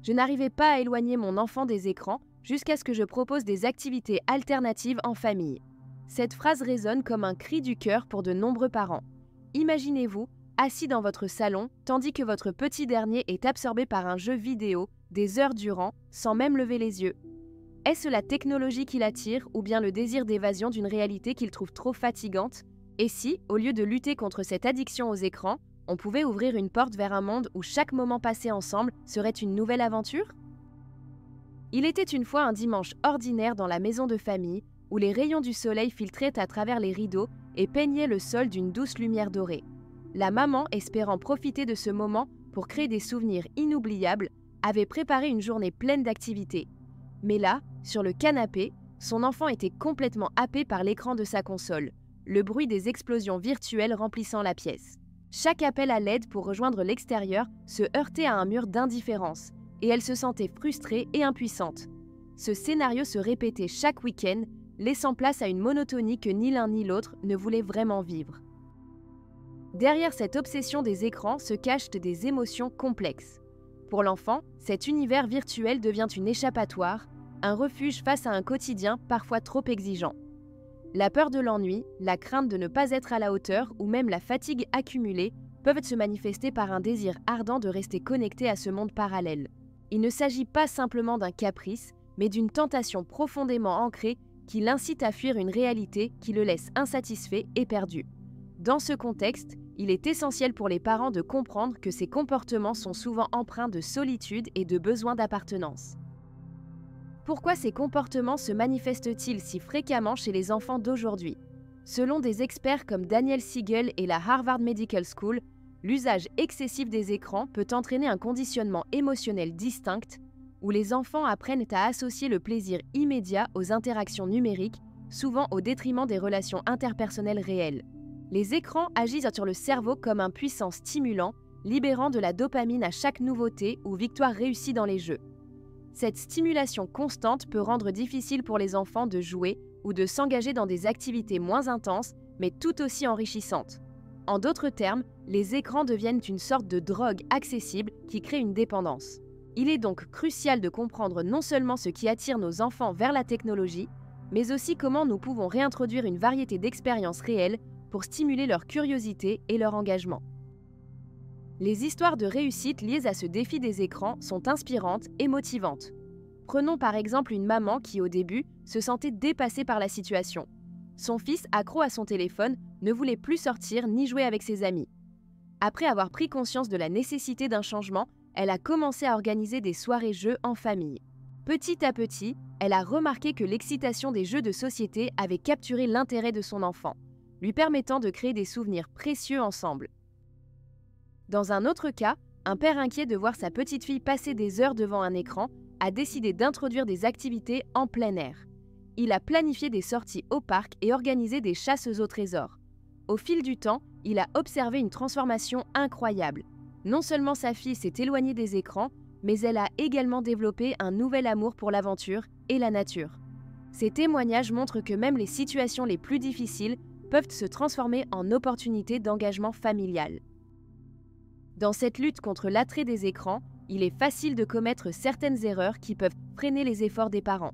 Je n'arrivais pas à éloigner mon enfant des écrans jusqu'à ce que je propose des activités alternatives en famille. Cette phrase résonne comme un cri du cœur pour de nombreux parents. Imaginez-vous, assis dans votre salon, tandis que votre petit dernier est absorbé par un jeu vidéo des heures durant, sans même lever les yeux. Est-ce la technologie qui l'attire ou bien le désir d'évasion d'une réalité qu'il trouve trop fatigante? Et si, au lieu de lutter contre cette addiction aux écrans, on pouvait ouvrir une porte vers un monde où chaque moment passé ensemble serait une nouvelle aventure? Il était une fois un dimanche ordinaire dans la maison de famille, où les rayons du soleil filtraient à travers les rideaux et peignaient le sol d'une douce lumière dorée. La maman, espérant profiter de ce moment pour créer des souvenirs inoubliables, avait préparé une journée pleine d'activités. Mais là, sur le canapé, son enfant était complètement happé par l'écran de sa console, le bruit des explosions virtuelles remplissant la pièce. Chaque appel à l'aide pour rejoindre l'extérieur se heurtait à un mur d'indifférence, et elle se sentait frustrée et impuissante. Ce scénario se répétait chaque week-end, laissant place à une monotonie que ni l'un ni l'autre ne voulait vraiment vivre. Derrière cette obsession des écrans se cachent des émotions complexes. Pour l'enfant, cet univers virtuel devient une échappatoire, un refuge face à un quotidien parfois trop exigeant. La peur de l'ennui, la crainte de ne pas être à la hauteur ou même la fatigue accumulée peuvent se manifester par un désir ardent de rester connecté à ce monde parallèle. Il ne s'agit pas simplement d'un caprice, mais d'une tentation profondément ancrée qui l'incite à fuir une réalité qui le laisse insatisfait et perdu. Dans ce contexte, il est essentiel pour les parents de comprendre que ces comportements sont souvent empreints de solitude et de besoin d'appartenance. Pourquoi ces comportements se manifestent-ils si fréquemment chez les enfants d'aujourd'hui? Selon des experts comme Daniel Siegel et la Harvard Medical School, l'usage excessif des écrans peut entraîner un conditionnement émotionnel distinct, où les enfants apprennent à associer le plaisir immédiat aux interactions numériques, souvent au détriment des relations interpersonnelles réelles. Les écrans agissent sur le cerveau comme un puissant stimulant, libérant de la dopamine à chaque nouveauté ou victoire réussie dans les jeux. Cette stimulation constante peut rendre difficile pour les enfants de jouer ou de s'engager dans des activités moins intenses, mais tout aussi enrichissantes. En d'autres termes, les écrans deviennent une sorte de drogue accessible qui crée une dépendance. Il est donc crucial de comprendre non seulement ce qui attire nos enfants vers la technologie, mais aussi comment nous pouvons réintroduire une variété d'expériences réelles pour stimuler leur curiosité et leur engagement. Les histoires de réussite liées à ce défi des écrans sont inspirantes et motivantes. Prenons par exemple une maman qui, au début, se sentait dépassée par la situation. Son fils, accro à son téléphone, ne voulait plus sortir ni jouer avec ses amis. Après avoir pris conscience de la nécessité d'un changement, elle a commencé à organiser des soirées-jeux en famille. Petit à petit, elle a remarqué que l'excitation des jeux de société avait capturé l'intérêt de son enfant, lui permettant de créer des souvenirs précieux ensemble. Dans un autre cas, un père inquiet de voir sa petite fille passer des heures devant un écran a décidé d'introduire des activités en plein air. Il a planifié des sorties au parc et organisé des chasses au trésor. Au fil du temps, il a observé une transformation incroyable. Non seulement sa fille s'est éloignée des écrans, mais elle a également développé un nouvel amour pour l'aventure et la nature. Ces témoignages montrent que même les situations les plus difficiles peuvent se transformer en opportunités d'engagement familial. Dans cette lutte contre l'attrait des écrans, il est facile de commettre certaines erreurs qui peuvent freiner les efforts des parents.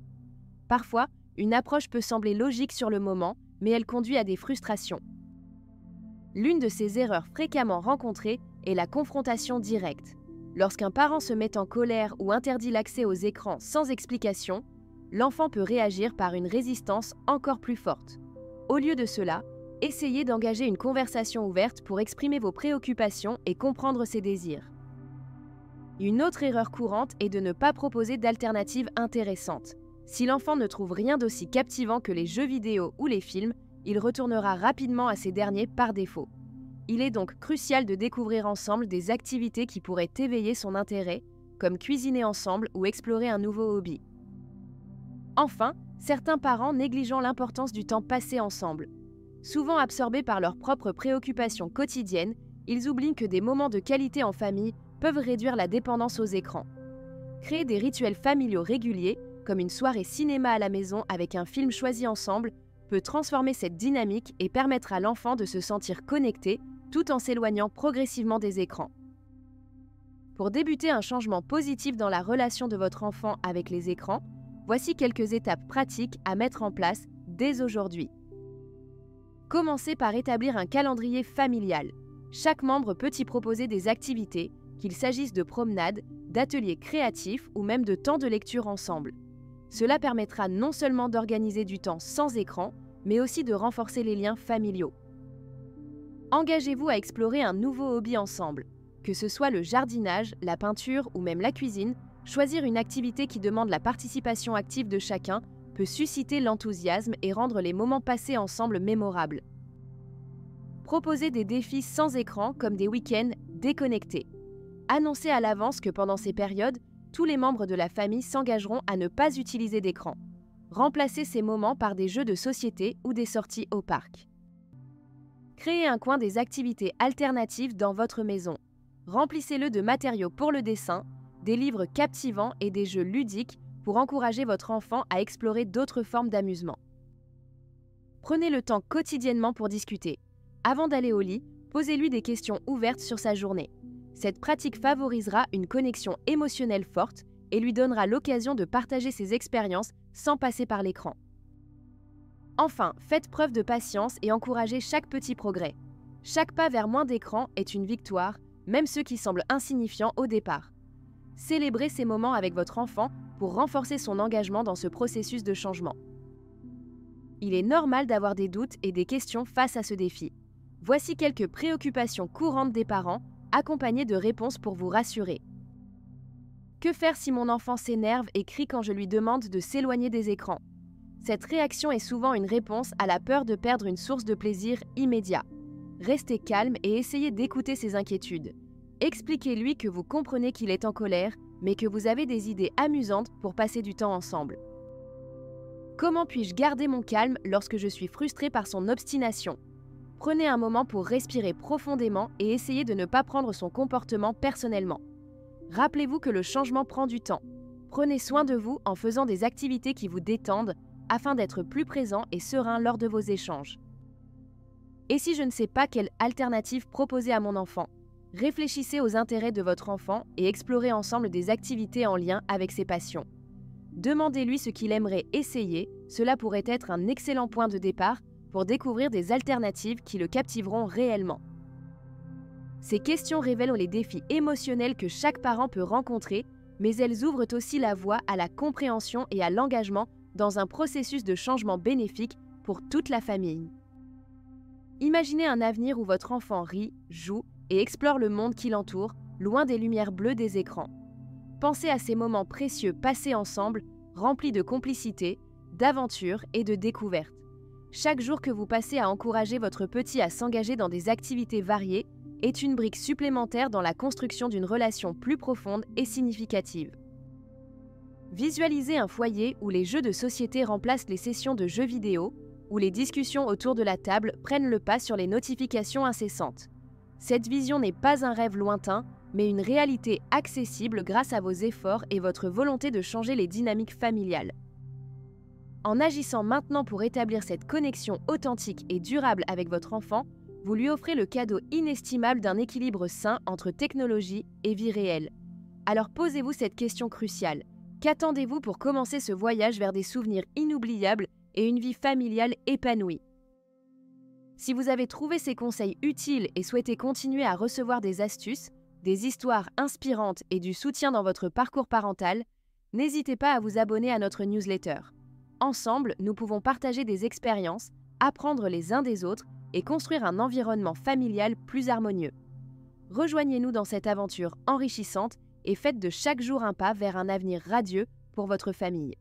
Parfois, une approche peut sembler logique sur le moment, mais elle conduit à des frustrations. L'une de ces erreurs fréquemment rencontrées est la confrontation directe. Lorsqu'un parent se met en colère ou interdit l'accès aux écrans sans explication, l'enfant peut réagir par une résistance encore plus forte. Au lieu de cela, essayez d'engager une conversation ouverte pour exprimer vos préoccupations et comprendre ses désirs. Une autre erreur courante est de ne pas proposer d'alternatives intéressantes. Si l'enfant ne trouve rien d'aussi captivant que les jeux vidéo ou les films, il retournera rapidement à ces derniers par défaut. Il est donc crucial de découvrir ensemble des activités qui pourraient éveiller son intérêt, comme cuisiner ensemble ou explorer un nouveau hobby. Enfin, certains parents négligeant l'importance du temps passé ensemble. Souvent absorbés par leurs propres préoccupations quotidiennes, ils oublient que des moments de qualité en famille peuvent réduire la dépendance aux écrans. Créer des rituels familiaux réguliers, comme une soirée cinéma à la maison avec un film choisi ensemble, peut transformer cette dynamique et permettre à l'enfant de se sentir connecté tout en s'éloignant progressivement des écrans. Pour débuter un changement positif dans la relation de votre enfant avec les écrans, voici quelques étapes pratiques à mettre en place dès aujourd'hui. Commencez par établir un calendrier familial. Chaque membre peut y proposer des activités, qu'il s'agisse de promenades, d'ateliers créatifs ou même de temps de lecture ensemble. Cela permettra non seulement d'organiser du temps sans écran, mais aussi de renforcer les liens familiaux. Engagez-vous à explorer un nouveau hobby ensemble. Que ce soit le jardinage, la peinture ou même la cuisine, choisir une activité qui demande la participation active de chacun peut susciter l'enthousiasme et rendre les moments passés ensemble mémorables. Proposez des défis sans écran comme des week-ends déconnectés. Annoncez à l'avance que pendant ces périodes, tous les membres de la famille s'engageront à ne pas utiliser d'écran. Remplacez ces moments par des jeux de société ou des sorties au parc. Créez un coin des activités alternatives dans votre maison. Remplissez-le de matériaux pour le dessin, des livres captivants et des jeux ludiques pour encourager votre enfant à explorer d'autres formes d'amusement. Prenez le temps quotidiennement pour discuter. Avant d'aller au lit, posez-lui des questions ouvertes sur sa journée. Cette pratique favorisera une connexion émotionnelle forte et lui donnera l'occasion de partager ses expériences sans passer par l'écran. Enfin, faites preuve de patience et encouragez chaque petit progrès. Chaque pas vers moins d'écran est une victoire, même ceux qui semblent insignifiants au départ. Célébrez ces moments avec votre enfant pour renforcer son engagement dans ce processus de changement. Il est normal d'avoir des doutes et des questions face à ce défi. Voici quelques préoccupations courantes des parents, accompagnées de réponses pour vous rassurer. Que faire si mon enfant s'énerve et crie quand je lui demande de s'éloigner des écrans? Cette réaction est souvent une réponse à la peur de perdre une source de plaisir immédiat. Restez calme et essayez d'écouter ses inquiétudes. Expliquez-lui que vous comprenez qu'il est en colère, mais que vous avez des idées amusantes pour passer du temps ensemble. Comment puis-je garder mon calme lorsque je suis frustrée par son obstination? Prenez un moment pour respirer profondément et essayez de ne pas prendre son comportement personnellement. Rappelez-vous que le changement prend du temps. Prenez soin de vous en faisant des activités qui vous détendent afin d'être plus présent et serein lors de vos échanges. Et si je ne sais pas quelle alternative proposer à mon enfant? Réfléchissez aux intérêts de votre enfant et explorez ensemble des activités en lien avec ses passions. Demandez-lui ce qu'il aimerait essayer, cela pourrait être un excellent point de départ pour découvrir des alternatives qui le captiveront réellement. Ces questions révèlent les défis émotionnels que chaque parent peut rencontrer, mais elles ouvrent aussi la voie à la compréhension et à l'engagement dans un processus de changement bénéfique pour toute la famille. Imaginez un avenir où votre enfant rit, joue et explore le monde qui l'entoure, loin des lumières bleues des écrans. Pensez à ces moments précieux passés ensemble, remplis de complicité, d'aventure et de découverte. Chaque jour que vous passez à encourager votre petit à s'engager dans des activités variées est une brique supplémentaire dans la construction d'une relation plus profonde et significative. Visualisez un foyer où les jeux de société remplacent les sessions de jeux vidéo, où les discussions autour de la table prennent le pas sur les notifications incessantes. Cette vision n'est pas un rêve lointain, mais une réalité accessible grâce à vos efforts et votre volonté de changer les dynamiques familiales. En agissant maintenant pour établir cette connexion authentique et durable avec votre enfant, vous lui offrez le cadeau inestimable d'un équilibre sain entre technologie et vie réelle. Alors posez-vous cette question cruciale. Qu'attendez-vous pour commencer ce voyage vers des souvenirs inoubliables et une vie familiale épanouie? Si vous avez trouvé ces conseils utiles et souhaitez continuer à recevoir des astuces, des histoires inspirantes et du soutien dans votre parcours parental, n'hésitez pas à vous abonner à notre newsletter. Ensemble, nous pouvons partager des expériences, apprendre les uns des autres et construire un environnement familial plus harmonieux. Rejoignez-nous dans cette aventure enrichissante et faites de chaque jour un pas vers un avenir radieux pour votre famille.